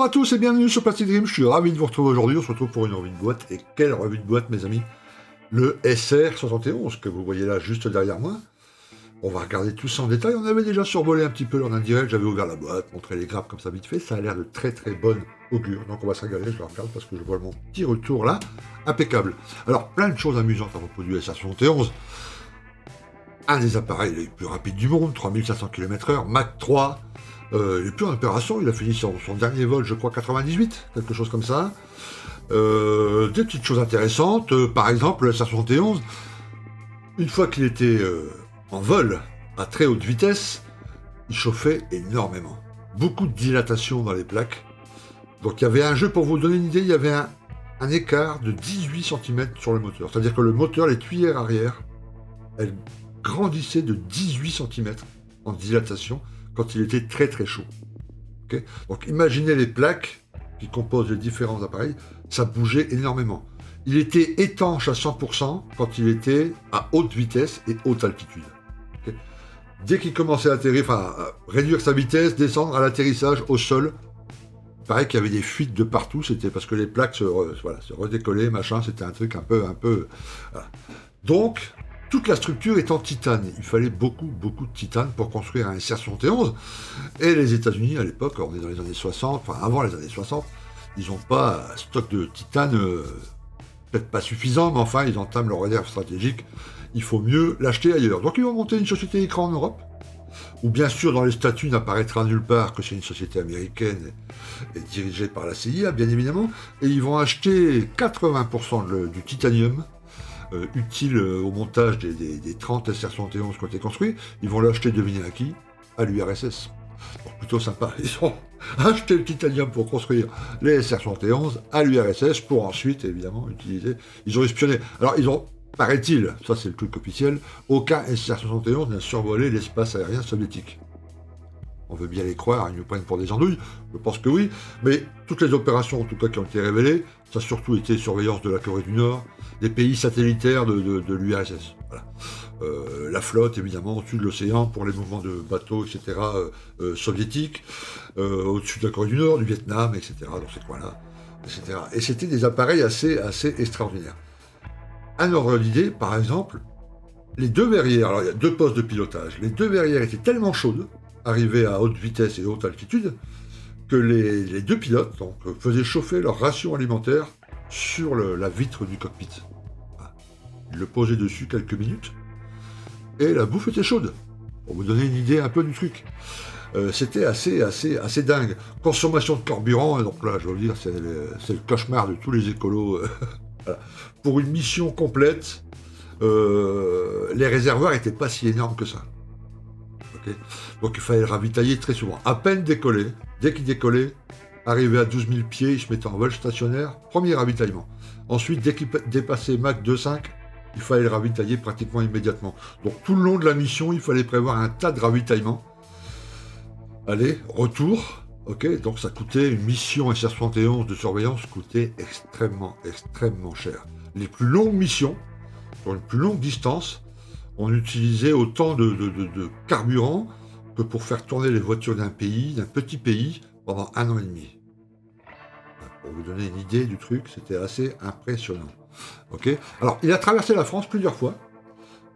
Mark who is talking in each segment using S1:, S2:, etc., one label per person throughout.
S1: Bonjour à tous et bienvenue sur Plastic Dream, je suis ravi de vous retrouver aujourd'hui, on se retrouve pour une revue de boîte, et quelle revue de boîte mes amis, le SR71 que vous voyez là juste derrière moi. On va regarder tout ça en détail, on avait déjà survolé un petit peu en indirect, j'avais ouvert la boîte, montré les grappes comme ça vite fait, ça a l'air de très très bonne augure, donc on va se régaler, je la regarde parce que je vois mon petit retour là, impeccable. Alors plein de choses amusantes à propos du SR71, un des appareils les plus rapides du monde, 3500 km/h, Mach 3, il est plus en opération, il a fini son dernier vol, je crois, 98, quelque chose comme ça. Des petites choses intéressantes, par exemple, le SR71, une fois qu'il était en vol à très haute vitesse, il chauffait énormément. Beaucoup de dilatation dans les plaques. Donc il y avait un jeu, pour vous donner une idée, il y avait un écart de 18 cm sur le moteur. C'est-à-dire que le moteur, les tuyères arrière, elles grandissaient de 18 cm en dilatation quand il était très très chaud. Okay, donc imaginez les plaques qui composent les différents appareils, ça bougeait énormément. Il était étanche à 100% quand il était à haute vitesse et haute altitude. Okay, dès qu'il commençait à atterrir, à réduire sa vitesse, descendre à l'atterrissage au sol, pareil qu'il y avait des fuites de partout, c'était parce que les plaques se redécollaient, machin, c'était un truc un peu... Voilà. Donc, toute la structure est en titane. Il fallait beaucoup de titane pour construire un SR71. Et les États-Unis, à l'époque, on est dans les années 60, enfin avant les années 60, ils n'ont pas un stock de titane, peut-être pas suffisant, mais enfin, ils entament leur réserve stratégique. Il faut mieux l'acheter ailleurs. Donc, ils vont monter une société écran en Europe, où bien sûr, dans les statuts, n'apparaîtra nulle part que c'est une société américaine et dirigée par la CIA, bien évidemment. Et ils vont acheter 80% du titanium utile au montage des 30 SR71 qui ont été construits. Ils vont l'acheter, devinez à qui? À l'URSS. Donc plutôt sympa. Ils ont acheté le titanium pour construire les SR71 à l'URSS pour ensuite, évidemment, utiliser. Ils ont espionné. Alors, ils ont, paraît-il, ça c'est le truc officiel, aucun SR71 n'a survolé l'espace aérien soviétique. On veut bien les croire, ils nous prennent pour des andouilles, je pense que oui, mais toutes les opérations, en tout cas, qui ont été révélées, ça a surtout été surveillance de la Corée du Nord, des pays satellitaires de l'URSS. Voilà. La flotte, évidemment, au-dessus de l'océan pour les mouvements de bateaux, etc., soviétiques, au-dessus de la Corée du Nord, du Vietnam, etc., dans ces coins-là, etc. Et c'était des appareils assez extraordinaires. Un ordre d'idée, par exemple, les deux verrières, alors il y a deux postes de pilotage, les deux verrières étaient tellement chaudes, arrivées à haute vitesse et haute altitude, que les deux pilotes donc, faisaient chauffer leur ration alimentaire sur la vitre du cockpit. Voilà. Ils le posaient dessus quelques minutes, et la bouffe était chaude, pour vous donner une idée un peu du truc. C'était assez dingue. Consommation de carburant, donc là, je veux dire, c'est le cauchemar de tous les écolos. Voilà. Pour une mission complète, les réservoirs n'étaient pas si énormes que ça. Okay, donc il fallait le ravitailler très souvent. À peine décollé, dès qu'il décollait, arrivé à 12 000 pieds, il se mettait en vol stationnaire, premier ravitaillement. Ensuite, dès qu'il dépassait Mach 2,5, il fallait le ravitailler pratiquement immédiatement. Donc tout le long de la mission, il fallait prévoir un tas de ravitaillements. Allez, retour. Ok, donc ça coûtait, une mission SR71 de surveillance coûtait extrêmement cher. Les plus longues missions, sur une plus longue distance, on utilisait autant de carburant que pour faire tourner les voitures d'un petit pays, pendant 1 an et demi. Pour vous donner une idée du truc, c'était assez impressionnant. Okay, alors, il a traversé la France plusieurs fois,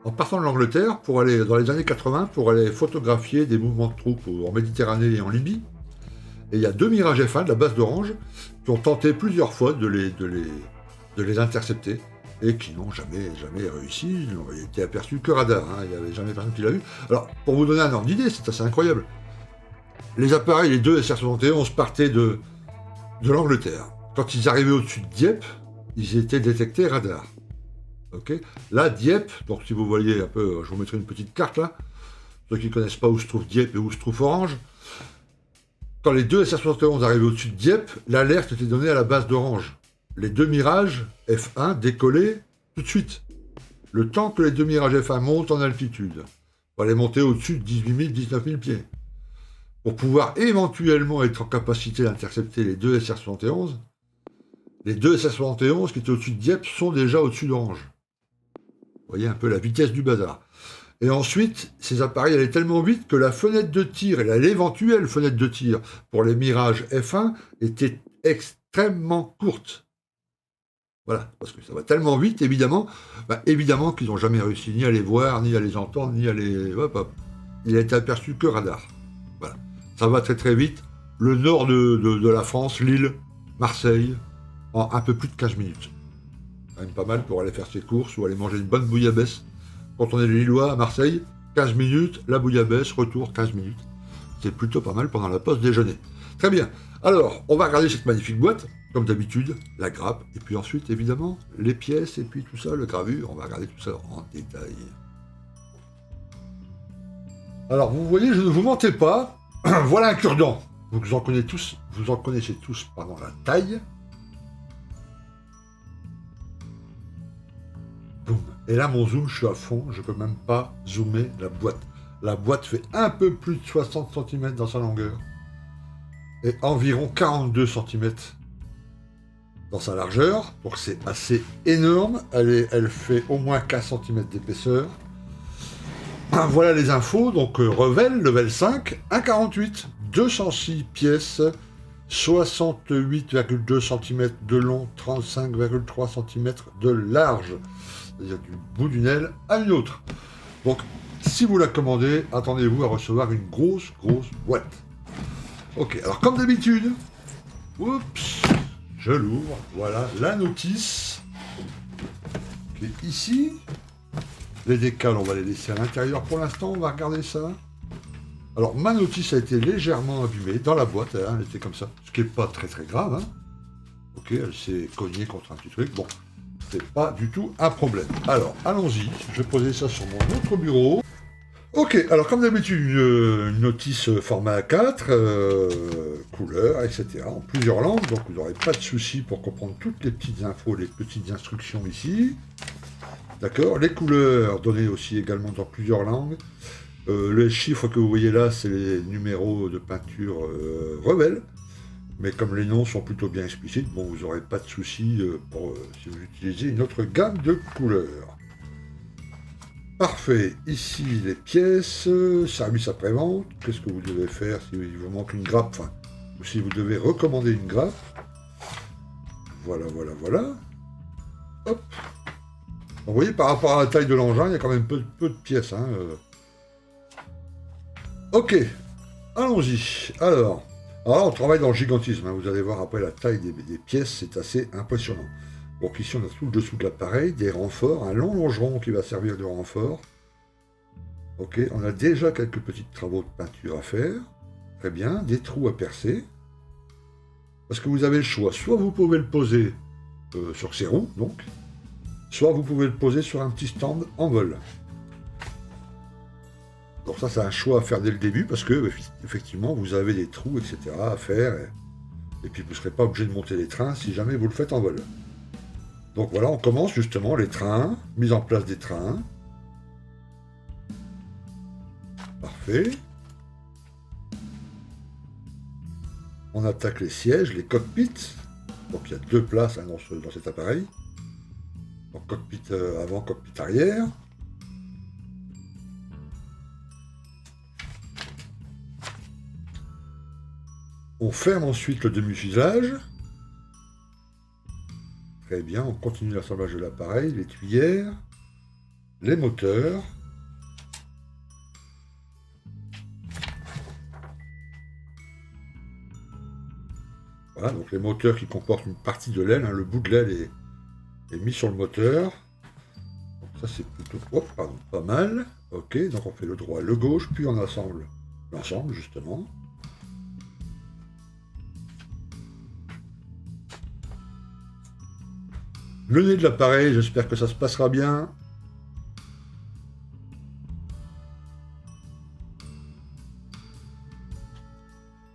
S1: en partant de l'Angleterre, pour aller, dans les années 80, pour aller photographier des mouvements de troupes en Méditerranée et en Libye. Et il y a 2 Mirage F1 de la base d'Orange qui ont tenté plusieurs fois de les intercepter, et qui n'ont jamais réussi, ils n'ont été aperçus que radar, il n'y avait jamais personne qui l'a vu. Alors, pour vous donner un ordre d'idée, c'est assez incroyable. Les appareils, les deux SR71 partaient de l'Angleterre. Quand ils arrivaient au-dessus de Dieppe, ils étaient détectés radar. Okay, là, Dieppe, donc si vous voyez un peu, je vous mettrai une petite carte là, ceux qui ne connaissent pas où se trouve Dieppe et où se trouve Orange, quand les deux SR71 arrivaient au-dessus de Dieppe, l'alerte était donnée à la base d'Orange. Les 2 Mirages F1 décollaient tout de suite. Le temps que les 2 Mirages F1 montent en altitude, il fallait monter au-dessus de 18 000, 19 000 pieds. Pour pouvoir éventuellement être en capacité d'intercepter les deux SR71, les deux SR71 qui étaient au-dessus de Dieppe sont déjà au-dessus d'Orange. Vous voyez un peu la vitesse du bazar. Et ensuite, ces appareils allaient tellement vite que la fenêtre de tir, et l'éventuelle fenêtre de tir pour les Mirage F1 était extrêmement courte. Voilà, parce que ça va tellement vite, évidemment, évidemment qu'ils n'ont jamais réussi ni à les voir, ni à les entendre, ni à les... Hop, hop. Il a été aperçu que radar. Voilà. Ça va très très vite. Le nord de la France, Lille, Marseille, en un peu plus de 15 minutes. Quand même pas mal pour aller faire ses courses ou aller manger une bonne bouillabaisse. Quand on est Lillois à Marseille, 15 minutes, la bouillabaisse, retour 15 minutes. C'est plutôt pas mal pendant la pause déjeuner. Très bien. Alors, on va regarder cette magnifique boîte, comme d'habitude, la grappe, et puis ensuite, évidemment, les pièces, et puis tout ça, le gravure. On va regarder tout ça en détail. Alors, vous voyez, je ne vous mentais pas. Voilà un cure-dent. Vous en connaissez tous, pardon, la taille. Boum. Et là, mon zoom, je suis à fond, je peux même pas zoomer la boîte. La boîte fait un peu plus de 60 cm dans sa longueur et environ 42 cm dans sa largeur. Donc c'est assez énorme. Elle fait au moins 15 cm d'épaisseur. Voilà les infos. Donc Revell, level 5, 1,48, 206 pièces, 68,2 cm de long, 35,3 cm de large. C'est-à-dire du bout d'une aile à une autre. Donc, si vous la commandez, attendez-vous à recevoir une grosse boîte. Ok, alors comme d'habitude, oups, je l'ouvre, voilà la notice qui est ici. Les décals, on va les laisser à l'intérieur pour l'instant, on va regarder ça. Alors, ma notice a été légèrement abîmée dans la boîte, hein, elle était comme ça, ce qui n'est pas très grave. Hein. Ok, elle s'est cognée contre un petit truc, bon. C'est pas du tout un problème. Alors, allons-y. Je vais poser ça sur mon autre bureau. Ok, alors comme d'habitude, une notice format A4, couleur, etc. en plusieurs langues, donc vous n'aurez pas de souci pour comprendre toutes les petites infos, les petites instructions ici. D'accord, les couleurs données aussi également dans plusieurs langues. Les chiffres que vous voyez là, c'est les numéros de peinture Revell. Mais comme les noms sont plutôt bien explicites, bon, vous n'aurez pas de souci si vous utilisez une autre gamme de couleurs. Parfait. Ici, les pièces, service après-vente. Qu'est-ce que vous devez faire si vous manque une grappe, ou si vous devez recommander une grappe. Voilà. Hop. Vous voyez, par rapport à la taille de l'engin, il y a quand même peu de pièces. Hein. Ok. Allons-y. Alors, on travaille dans le gigantisme, hein. Vous allez voir après la taille des pièces, c'est assez impressionnant. Donc ici on a tout le dessous de l'appareil, des renforts, un long longeron qui va servir de renfort. Ok, on a déjà quelques petits travaux de peinture à faire. Très bien, des trous à percer. Parce que vous avez le choix, soit vous pouvez le poser sur ses roues, donc, soit vous pouvez le poser sur un petit stand en vol. Donc ça, c'est un choix à faire dès le début, parce que, effectivement, vous avez des trous, etc. à faire, et puis vous ne serez pas obligé de monter les trains si jamais vous le faites en vol. Donc voilà, on commence justement les trains, mise en place des trains. Parfait. On attaque les sièges, les cockpits. Donc il y a deux places hein, dans cet appareil. Donc cockpit avant, cockpit arrière. On ferme ensuite le demi-fuselage. Très bien, on continue l'assemblage de l'appareil, les tuyères, les moteurs. Voilà, donc les moteurs qui comportent une partie de l'aile, hein, le bout de l'aile est mis sur le moteur. Donc ça c'est plutôt pas mal. Ok, donc on fait le droit, le gauche, puis on assemble l'ensemble justement. Le nez de l'appareil, j'espère que ça se passera bien.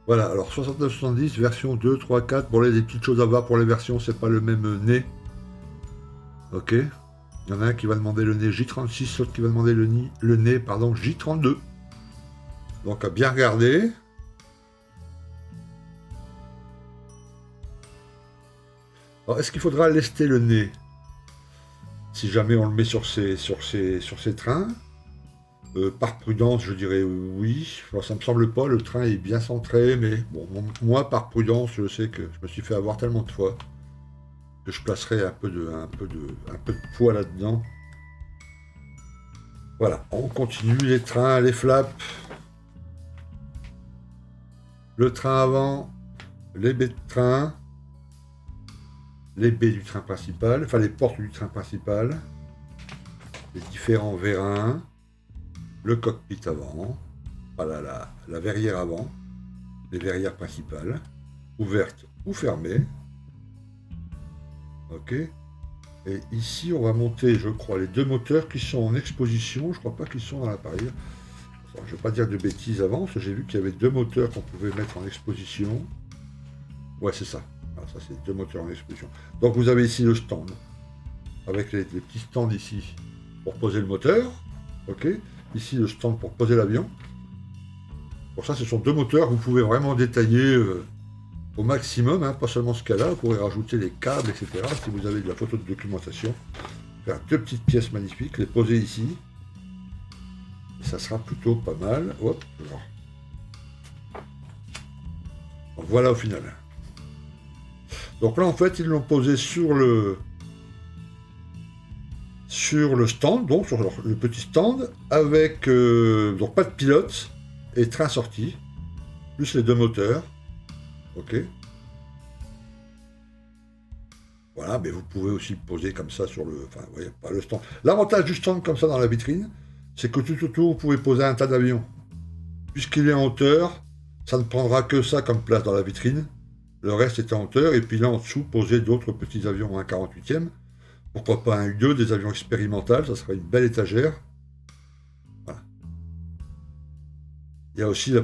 S1: Voilà, alors 6970, version 2, 3, 4. Bon, là, il y a des petites choses à voir pour les versions, c'est pas le même nez. Ok. Il y en a un qui va demander le nez J36, l'autre qui va demander le nez J32. Donc, à bien regarder. Alors, est-ce qu'il faudra lester le nez si jamais on le met sur ces trains? Par prudence, je dirais oui. Alors, ça me semble pas, le train est bien centré, mais bon, moi, par prudence, je sais que je me suis fait avoir tellement de fois que je placerai un peu de poids là-dedans. Voilà, on continue les trains, les flaps, le train avant, les baies de train, les baies du train principal, enfin les portes du train principal, les différents vérins, le cockpit avant, voilà la verrière avant, les verrières principales, ouvertes ou fermées. Ok. Et ici, on va monter, je crois, les deux moteurs qui sont en exposition. Je crois pas qu'ils sont dans l'appareil. Je ne vais pas dire de bêtises avant, parce que j'ai vu qu'il y avait deux moteurs qu'on pouvait mettre en exposition. Ouais, c'est ça. Alors, ça, c'est deux moteurs en exposition. Donc, vous avez ici le stand, avec les petits stands ici pour poser le moteur. Ok. Ici, le stand pour poser l'avion. Pour ça, ce sont deux moteurs que vous pouvez vraiment détailler au maximum, hein, pas seulement ce cas-là. Vous pourrez rajouter les câbles, etc. Si vous avez de la photo de documentation. Faire deux petites pièces magnifiques, les poser ici. Et ça sera plutôt pas mal. Hop. Donc, voilà au final. Donc là, en fait, ils l'ont posé sur le stand, donc sur le petit stand, avec donc pas de pilote et train sorti, plus les deux moteurs. Ok. Voilà, mais vous pouvez aussi le poser comme ça sur le. Enfin, vous voyez, pas le stand. L'avantage du stand comme ça dans la vitrine, c'est que tout autour, vous pouvez poser un tas d'avions. Puisqu'il est en hauteur, ça ne prendra que ça comme place dans la vitrine. Le reste est en hauteur, et puis là en dessous, poser d'autres petits avions, un 48e. Pourquoi pas un U2, des avions expérimentaux, ça serait une belle étagère. Voilà. Il y a aussi la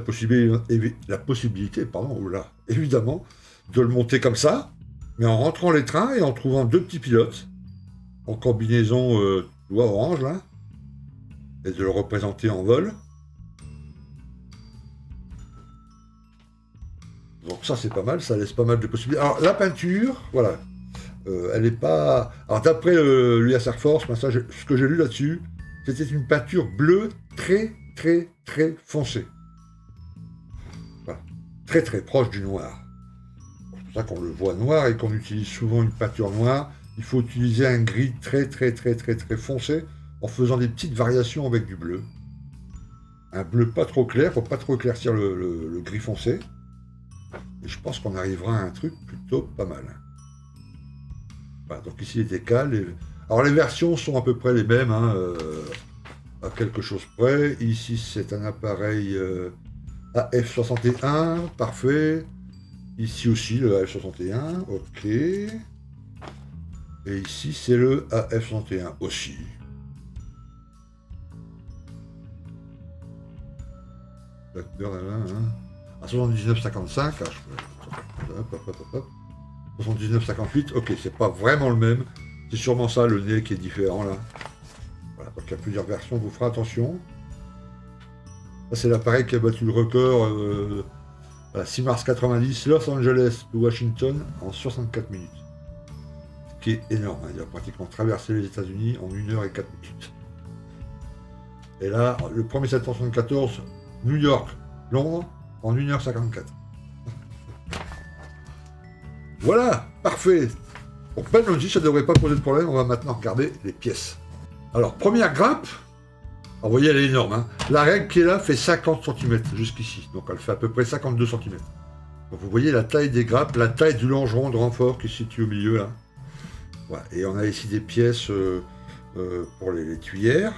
S1: possibilité, pardon, oula, évidemment, de le monter comme ça, mais en rentrant les trains et en trouvant deux petits pilotes, en combinaison orange, là, et de le représenter en vol. Donc ça c'est pas mal, ça laisse pas mal de possibilités. Alors la peinture, voilà, elle n'est pas... Alors d'après l'US Air Force, ben, ce que j'ai lu là-dessus, c'était une peinture bleue très très très foncée. Voilà. Très très proche du noir. C'est pour ça qu'on le voit noir et qu'on utilise souvent une peinture noire. Il faut utiliser un gris très très très très très foncé en faisant des petites variations avec du bleu. Un bleu pas trop clair, faut pas trop éclaircir le gris foncé. Et je pense qu'on arrivera à un truc plutôt pas mal. Voilà, donc ici les décals. Alors les versions sont à peu près les mêmes, hein, à quelque chose près. Ici c'est un appareil AF61, parfait. Ici aussi le AF61, ok. Et ici c'est le AF61 aussi. À 79,55, hop. 79,58, ok, c'est pas vraiment le même. C'est sûrement ça le nez qui est différent là. Voilà, donc il y a plusieurs versions, vous ferez attention. Ça c'est l'appareil qui a battu le record 6 mars 90, Los Angeles to Washington en 64 minutes. Ce qui est énorme, hein. Il a pratiquement traversé les États-Unis en 1 heure et 4 minutes. Et là, le 1er septembre 1974, New York, Londres, en 1h54. Voilà, parfait. Pour Penlogy, ça ne devrait pas poser de problème. On va maintenant regarder les pièces. Alors, première grappe. Alors, vous voyez, elle est énorme. Hein. La règle qui est là fait 50 cm jusqu'ici. Donc, elle fait à peu près 52 cm. Donc, vous voyez la taille des grappes, la taille du longeron de renfort qui se situe au milieu, là. Voilà. Et on a ici des pièces pour les tuyères.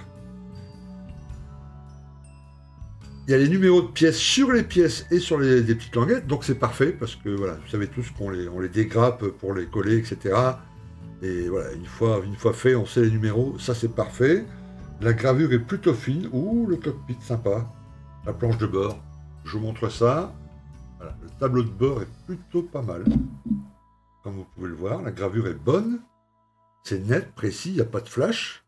S1: Il y a les numéros de pièces sur les pièces et sur des petites languettes, donc c'est parfait parce que voilà, vous savez tous qu'on les dégrappe pour les coller, etc. Et voilà, une fois fait, on sait les numéros, ça c'est parfait. La gravure est plutôt fine, ouh, le cockpit sympa, la planche de bord, je vous montre ça. Voilà, le tableau de bord est plutôt pas mal, comme vous pouvez le voir, la gravure est bonne, c'est net, précis, il n'y a pas de flash.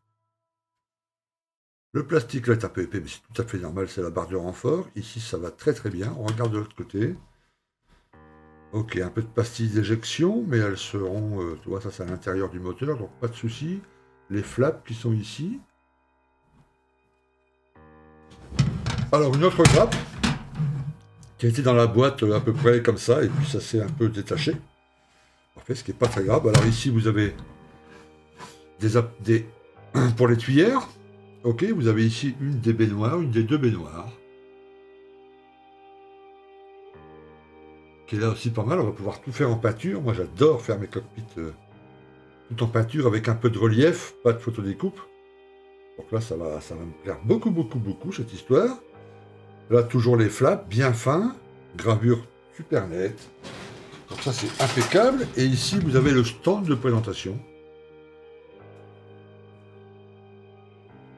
S1: Le plastique là est un peu épais, mais c'est tout à fait normal, c'est la barre de renfort. Ici, ça va très très bien. On regarde de l'autre côté. Ok, un peu de pastilles d'éjection, mais elles seront... tu vois, ça c'est à l'intérieur du moteur, donc pas de souci. Les flaps qui sont ici. Alors, une autre grappe qui a été dans la boîte à peu près comme ça, et puis ça s'est un peu détaché. En fait, ce qui n'est pas très grave. Alors ici, vous avez des pour les tuyères. Ok, vous avez ici une des baignoires, une des deux baignoires. Qui est là aussi pas mal. On va pouvoir tout faire en peinture. Moi, j'adore faire mes cockpits tout en peinture avec un peu de relief, pas de photodécoupe. Donc là, ça va me plaire beaucoup, beaucoup, beaucoup, cette histoire. Là, toujours les flaps, bien fins, gravure super nette. Donc ça, c'est impeccable. Et ici, vous avez le stand de présentation.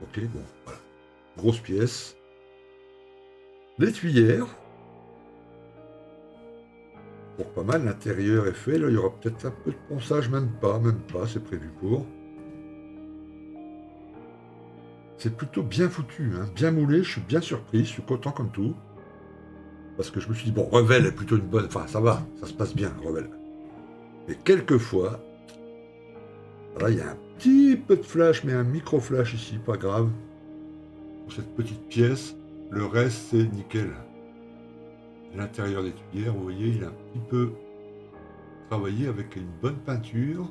S1: Ok, bon, voilà. Grosse pièce. Les tuyères. Pour pas mal, l'intérieur est fait. Là, il y aura peut-être un peu de ponçage, même pas, c'est prévu pour. C'est plutôt bien foutu, hein, bien moulé, je suis bien surpris, je suis content comme tout. Parce que je me suis dit, bon, Revel est plutôt une bonne... Enfin, ça va, ça se passe bien, Revel. Mais quelquefois, là, il y a un petit peu de flash, mais un micro-flash ici, pas grave. Pour cette petite pièce, le reste, c'est nickel. L'intérieur des tuyères, vous voyez, il a un petit peu travaillé avec une bonne peinture.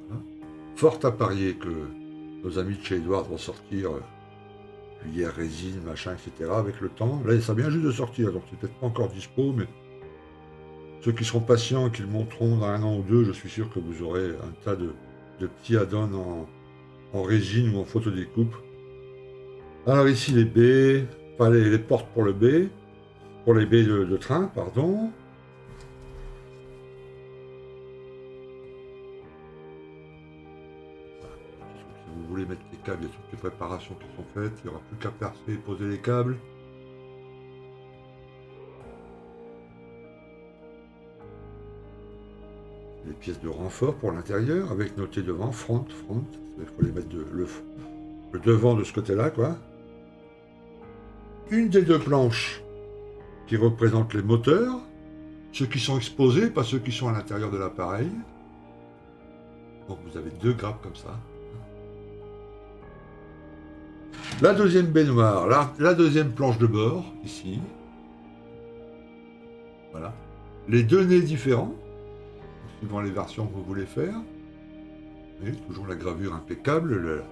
S1: Voilà. Fort à parier que nos amis de chez Edward vont sortir tuyères, résine, machin, etc. avec le temps. Là, ça vient juste de sortir, donc c'est peut-être pas encore dispo, mais ceux qui seront patients et qui le montreront dans 1 an ou 2, je suis sûr que vous aurez un tas de petits add-ons en résine ou en photodécoupe. Alors ici les baies, enfin les portes pour le baie, pour les baies de train, pardon. Si vous voulez mettre les câbles, il y a toutes les préparations qui sont faites, il n'y aura plus qu'à percer et poser les câbles. Les pièces de renfort pour l'intérieur, avec noté devant, front. Il faut les mettre le devant de ce côté-là, quoi. Une des deux planches qui représente les moteurs, ceux qui sont exposés, pas ceux qui sont à l'intérieur de l'appareil. Donc vous avez 2 grappes comme ça. La deuxième baignoire, la deuxième planche de bord, ici. Voilà. Les 2 nez différents, suivant les versions que vous voulez faire. Et toujours la gravure impeccable.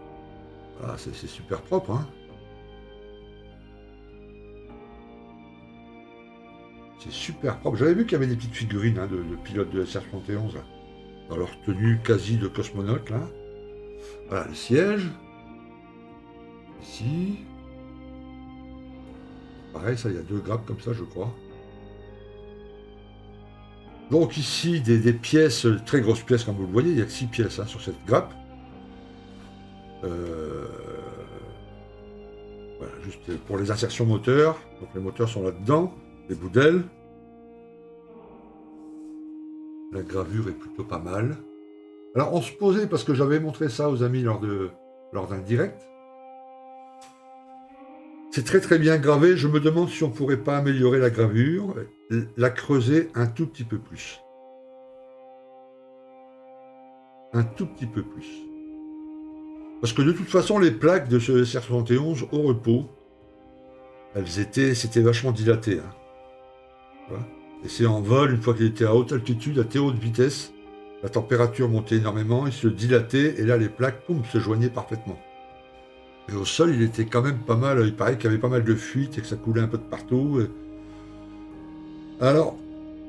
S1: Voilà, c'est super propre, hein. C'est super propre. J'avais vu qu'il y avait des petites figurines de pilotes de SR-71 là, dans leur tenue quasi de cosmonaute là. Voilà le siège. Ici. Pareil, ça, il y a 2 grappes comme ça, je crois. Donc ici, des pièces, très grosses pièces, comme vous le voyez, il n'y a que 6 pièces sur cette grappe. Voilà, juste pour les insertions moteurs. Donc les moteurs sont là-dedans, les bouts d'ailes. La gravure est plutôt pas mal. Alors on se posait, parce que j'avais montré ça aux amis lors d'un direct. C'est très très bien gravé, je me demande si on pourrait pas améliorer la gravure, la creuser un tout petit peu plus. Un tout petit peu plus. Parce que de toute façon, les plaques de ce SR-71 au repos, c'était vachement dilaté. Hein. Voilà. Et c'est en vol, une fois qu'il était à haute altitude, à très haute vitesse, la température montait énormément, il se dilatait, et là les plaques, poum, se joignaient parfaitement. Et au sol, il était quand même pas mal, il paraît qu'il y avait pas mal de fuites et que ça coulait un peu de partout. Alors,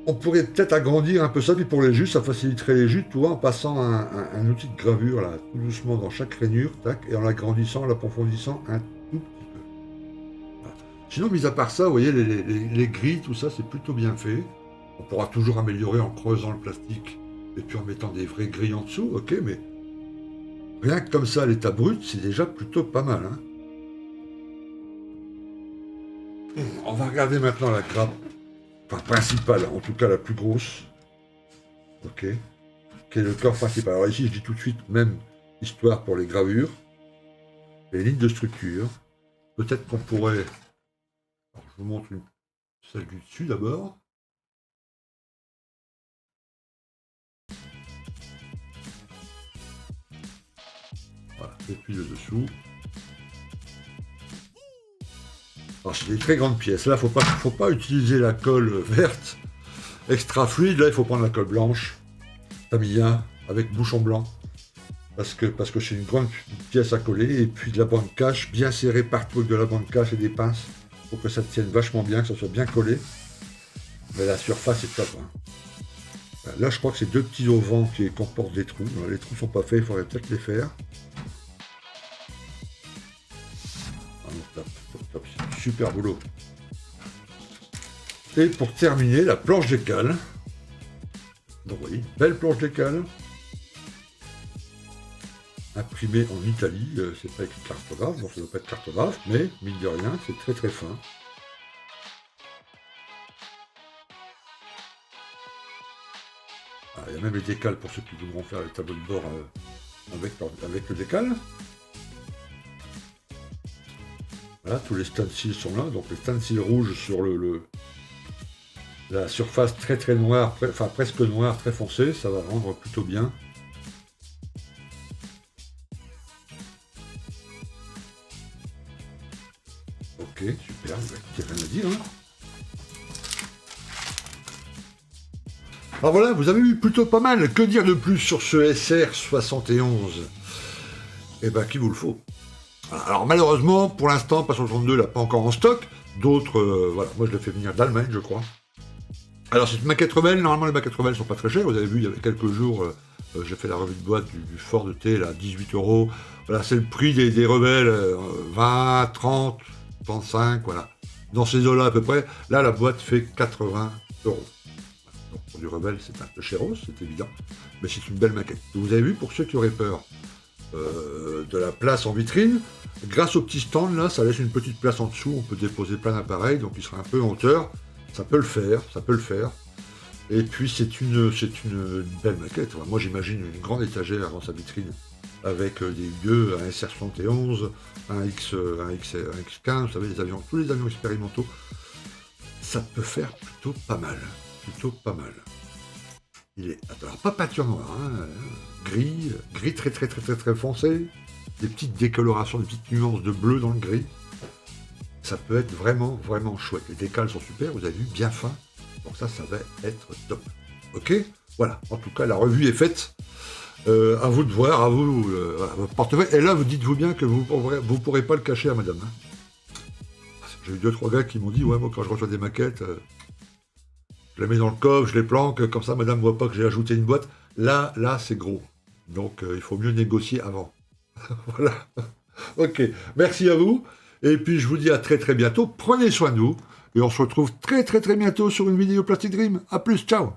S1: on pourrait peut-être agrandir un peu ça, puis pour les jus, ça faciliterait les jus, tu vois, en passant un outil de gravure, là, tout doucement dans chaque rainure, tac, et en l'agrandissant, en l'approfondissant un tout petit peu. Voilà. Sinon, mis à part ça, vous voyez, les grilles, tout ça, c'est plutôt bien fait. On pourra toujours améliorer en creusant le plastique, et puis en mettant des vraies grilles en dessous, ok, mais rien que comme ça, à l'état brut, c'est déjà plutôt pas mal, hein. On va regarder maintenant la grappe, enfin principale, en tout cas la plus grosse. Ok. Qui est le corps principal. Alors ici, je dis tout de suite, même histoire pour les gravures, les lignes de structure. Peut-être qu'on pourrait... Alors, je vous montre celle du dessus d'abord. Voilà, et puis le dessous. Alors, c'est des très grandes pièces. Là, faut pas utiliser la colle verte extra fluide. Là, il faut prendre la colle blanche, Tamiya, avec bouchon blanc. Parce que c'est une grande pièce à coller. Et puis de la bande cache, bien serrée partout avec de la bande cache et des pinces. Pour que ça tienne vachement bien, que ça soit bien collé. Mais la surface est top. Hein. Là, je crois que c'est deux petits auvents qui comportent des trous. Les trous sont pas faits, il faudrait peut-être les faire. Ah non, top. Super boulot. Et pour terminer, la planche d'écale. Donc oui, belle planche d'écale. Imprimée en Italie, c'est pas écrit cartographe, bon ça ne doit pas être cartographe, mais mine de rien, c'est très très fin. Ah, il y a même les décales pour ceux qui voudront faire les tableaux de bord avec le décal. Voilà, tous les stencils sont là, donc les stencils rouges sur la surface très très noire, enfin presque noire, très foncée, ça va rendre plutôt bien. Ok, super, il n'y a rien à dire. Hein. Alors voilà, vous avez eu plutôt pas mal. Que dire de plus sur ce SR71 ? Eh ben, qui vous le faut. Alors malheureusement, pour l'instant, Passion 32 l'a pas encore en stock. D'autres, voilà, moi je l'ai fait venir d'Allemagne, je crois. Alors c'est une maquette rebelle, normalement les maquettes rebelles sont pas très chères. Vous avez vu, il y avait quelques jours, j'ai fait la revue de boîte du Ford T, là, 18 €. Voilà, c'est le prix des rebelles, 20, 30, 35, voilà. Dans ces eaux-là à peu près. Là, la boîte fait 80 €. Donc pour du rebelle, c'est un peu chéros, c'est évident. Mais c'est une belle maquette. Vous avez vu, pour ceux qui auraient peur de la place en vitrine, grâce au petit stand là, ça laisse une petite place en dessous, on peut déposer plein d'appareils, donc il sera un peu en hauteur, ça peut le faire. Et puis c'est une belle maquette. Enfin, moi j'imagine une grande étagère dans sa vitrine, avec des U2, un SR71, un X15, vous savez, tous les avions expérimentaux, ça peut faire plutôt pas mal. Il est, alors pas peinture noire, hein, gris très très très très très foncé, des petites décolorations, des petites nuances de bleu dans le gris. Ça peut être vraiment vraiment chouette. Les décals sont super, vous avez vu, bien fin. Donc ça va être top. Ok, voilà. En tout cas, la revue est faite. À vous de voir, à vous votre portefeuille. Et là, vous dites-vous bien que vous pourrez pas le cacher à madame. Hein. J'ai eu 2-3 gars qui m'ont dit, ouais, moi quand je reçois des maquettes. Je les mets dans le coffre, je les planque, comme ça madame ne voit pas que j'ai ajouté une boîte. Là, c'est gros. Donc il faut mieux négocier avant. Voilà. Ok, merci à vous. Et puis je vous dis à très très bientôt. Prenez soin de vous. Et on se retrouve très très très bientôt sur une vidéo Plastic Dream. A plus, ciao.